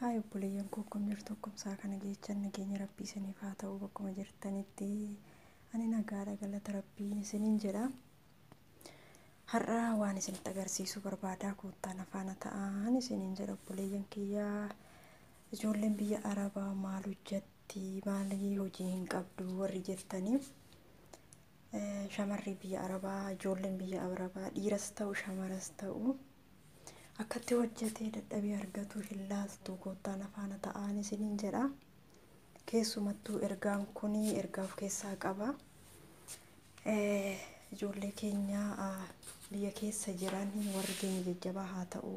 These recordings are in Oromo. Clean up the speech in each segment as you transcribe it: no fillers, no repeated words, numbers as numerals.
Haa obboleeyyan koo akkam jirtu akkam kana jechaan nageenya rabbii isiniif haa ta'u bakkuma jirtanitti ani nagaadha galata rabbii isiniin jedha. Har'a waan isinitti agarsiisuu barbaadaa koottaan afaana ta'an isiniin jedha obboleeyyan kiyyaa. Ijoolleen biyya Arabaa maal hojjetti maalii hojii hin qabdu warri jettanii shamarri biyya Arabaa ijoolleen biyya Arabaa dhiiras ta'u shamaras ta'u akkatti hojjetee dadhabee argatu hin laaltu koottaan afaana ta'an isiniin jedha. Keessumattuu ergaan kun ergaa of keessaa qaba. Ijoollee keenya biyya keessa jiran warri keenya jajjabaa haa ta'u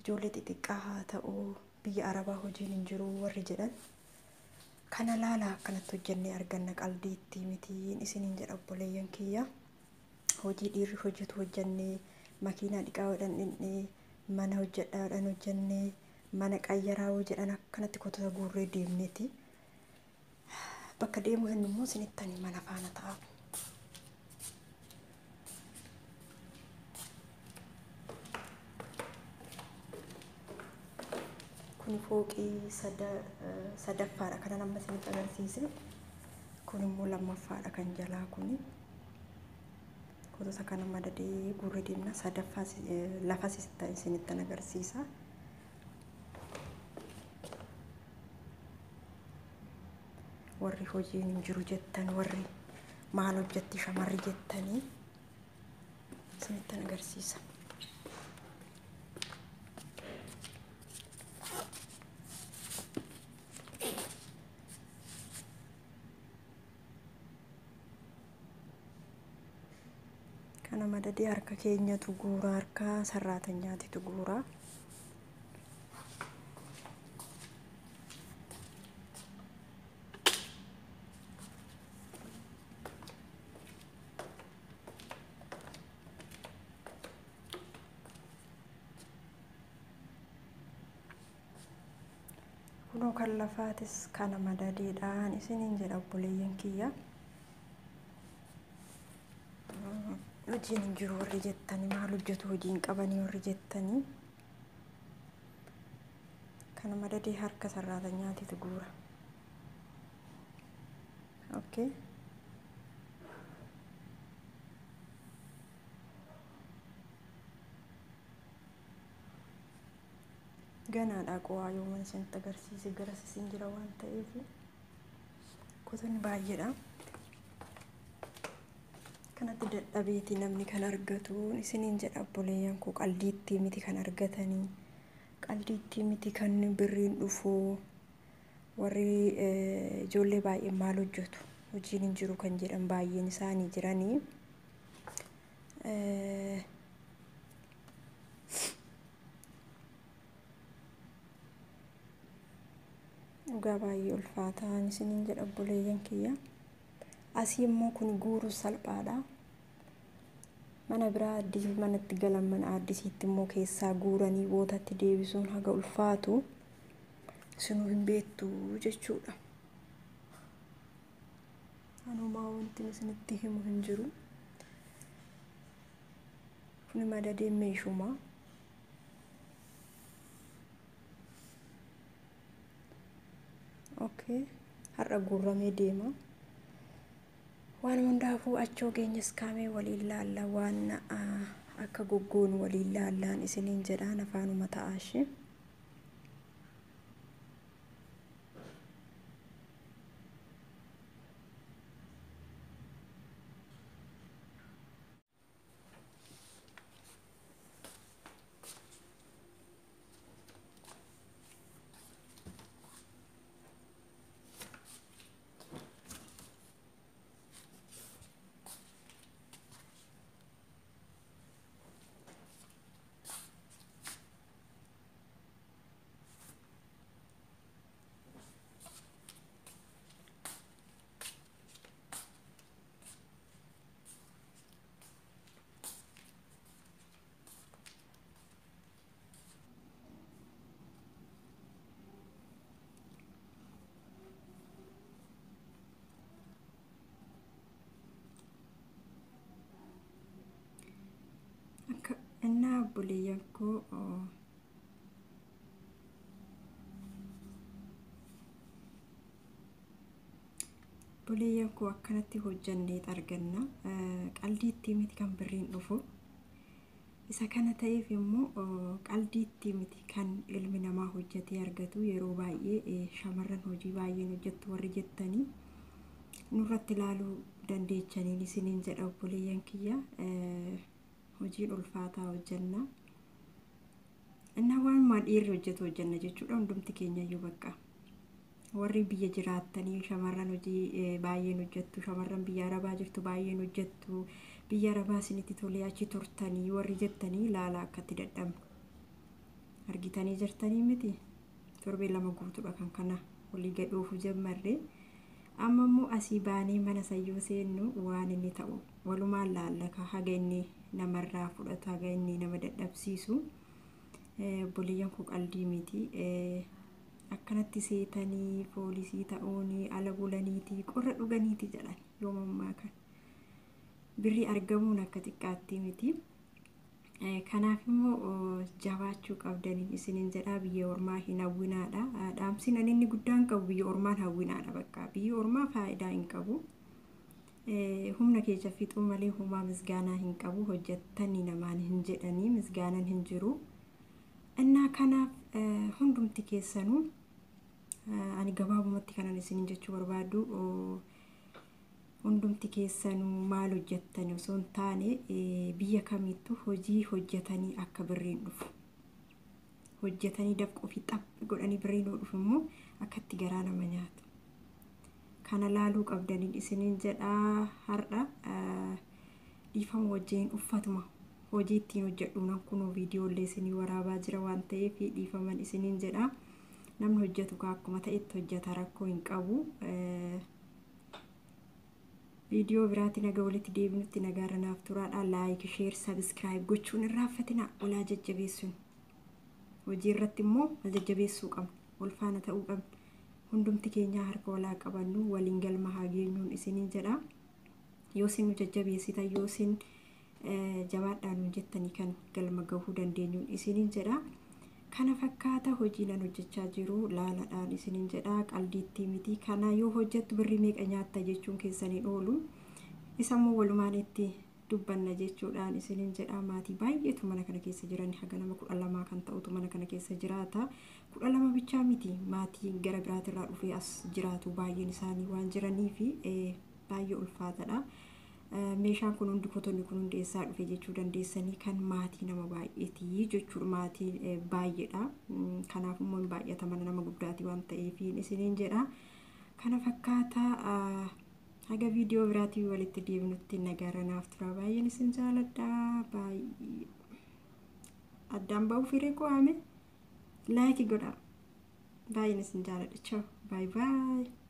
ijoollee xixiqqaa haa ta'u biyya Arabaa hojiin hin jiru warri jedhan kana laala akkanatti hojjennee arganna qalbiitti mitiin isiniin jedha obboleeyyan kiyya. Hojii dhiirri hojjetu hojjennee makiinaa dhiqaa hodhannee mana hojjedhaadhaan hojjennee mana qayyaraa jedhan akkanatti kotota guurree deemneeti bakka deemu hin immoo isinittanii mana faana ta'a. Kun fooqii sadaffaadha kana amma isinitti agarsiise. Kun immoo lammaffaadha kan jalaa kuni. Kotota kana madadee guurree deemna sadaffaa lafa isinitti agarsiisa. Warri hojiin hin jiru jettan warri maal hojjetti shamarri jettanii isinitti agarsiisa. Kana madadee harka keenyatu guura harka sarraatanyaatitu guura. Kunoo kan lafaatis kana madadeedhaan isiniin jedha obboleeyyan kiyya. Hojiin hin jiru warri jettanii maal hojjetu hojii hin qabanii warri jettanii kana madadee harka sarraatanyaatitu guura. Okay. Ganaadha qo'aa yooman isinitti agarsiise garas isin jira waan ta'eef kotonni baay'eedha. Kanatti dadhabeeti namni kan argatu isiniin jedha obboleeyyan koo qalbiitti miti kan argatanii qalbiitti miti kan birriin dhufu warri ijoollee baay'ee maal hojjetu hojiin hin jiru kan jedhan baay'een isaanii jiranii. Dhugaa baay'ee ulfaataan isiniin jedha obboleeyyan kiyya. Asii immoo kun guuruu salphaadha. Mana biraa addis manatti galan mana addisiitti immoo keessaa guuranii bootatti deebisuun haga ulfaatu isinuu hin beektu jechuudha. Anumaa wanti isinitti himu hin jiru. Kun madadee meeshuma. Okay. Har'a guurramee deema. Waan hundaafuu achoo geenyas kaamee waliin laalla waan akka goggoon waliin laallaan isiniin jedhaan afaanuma ta'aashi. Obboleeyyan koo Obboleeyyan koo akkanatti hojjannee arganna. Qaldiitti miti kan birriin dhufu. Isa kana ta'eef immoo qaldiitti miti kan ilmi namaa hojjetee argatu. Yeroo baay'ee shamarran hojii baay'een hojjettu warri jettanii nurratti ilaaluu dandeechanii isiniin jedha obboleeyyan kiyya. Hojiin ulfaataa hojjanna. Innaa waan dhiirri hojjetu hojjanna jechuudha. Hundumti keenya iyyuu bakka. Warri biyya jiraatanii shamarran hojii baay'een hojjettu. Shamarran biyya Arabaa jirtu baay'een hojjettu. Biyya Arabaa isinitti tolee achi turtanii warri jettanii ilaalaa akkatti dadhabnu. Argitanii jirtanii miti. Torbee 2 guutuudha kan kana olii gadhuufu jammarree. Amma immoo asii baanee mana sayyoo seennu waan inni ta'u walumaan laallaka haga inni namarraa fudhatu haga inni nama dadhabsiisu. Obboleeyyan koo qaldii miti. Akkanatti seetanii poolisii ta'uuni ala bulaniiti qorra dhuganiiti jedhan yoomammaa kan birrii argamuun akka xiqqaatti miti. Kanaaf immoo jabaachuu qabdaniin isiniin jedhaa. Biyya ormaa hin hawwinaadha. Dhaamsiin ani inni guddaan qabu biyya ormaan hawwinaadha bakka. Biyya ormaa faayidaa hin qabu. Humna keessa fixuu malee humaa misgaanaa hin qabu. Hojjettanii namaan hin jedhanii misgaanan hin jiru. Innaa kanaaf hundumti keessanuu ani gabaabumatti kanan isiniin jechuu barbaadu. Hundumti keessanuu maal hojjettanii osoo hin taane biyya kamittuu hojii hojjetanii akka birriin dhufu. Hojjetanii dafquu fi xaphi godhanii birriin dhufu immoo akkatti garaa nama nyaatu. Kana laaluu qabdaniin isiniin jedhaa. Har'a dhiifama wajjin uffatuma hojii ittiin hojjedhuunan kunoo viidiyoolee isinii waraabaa jira waan ta'eef dhiifaman isiniin jedhaa. Namni hojjetu akkuma ta'etti hojjeta rakkoo hin qabu. Video biraatti nagaa walitti deebinutti nagaarra naaf turaadha. Like, share, subscribe gochuun irraanfatina. Olaa jajjabeessuun. Hojii irratti immoo wal jajjabeessuu qabna. Wal faana ta'uu qabna. Hundumti keenya harka walaa qabannu waliin galma haa geenyuun isiniin jedha. Yoo isin nu jajjabeessitan yoo isin jabaadhaan jettanii kan galma gahuu dandeenyuun isiniin jedha. Kana fakkaata hojiinan hojjechaa jiru laalaadhaan isiniin jedhaa. Qaldiitti miti. Kana yoo hojjettu birrii meeqa nyaatta jechuun keessaniin oolu. Isa immoo walumaan itti dubbanna jechuudhaan isiniin jedhaa. Maatii baay'eetu mana kana keessa jiran haga nama 12 kan ta'utu mana kana keessa jiraata. 12 bichaa miti. Maatii gara biraatirraa dhufee as jiraatu baay'een isaanii waan jiraniif baay'ee ulfaataadha. Meeshaan kun hundi kotonni kun hundi eessaa dhufe jechuu dandeessanii kan maatii nama baay'eetii jechuudha. Maatii baay'eedha. Kanaaf immoo baay'ata mana nama guddaati waan ta'eef isiniin jedha. Kana fakkaata haga viidiyoo biraatii walitti deebinutti nagaarra naaf tura. Baay'een isin jaaladha. Baay'ee addaan ba'uu firee qo'ame like godha. Baay'een isin jaaladha. Ciao. Bye bye.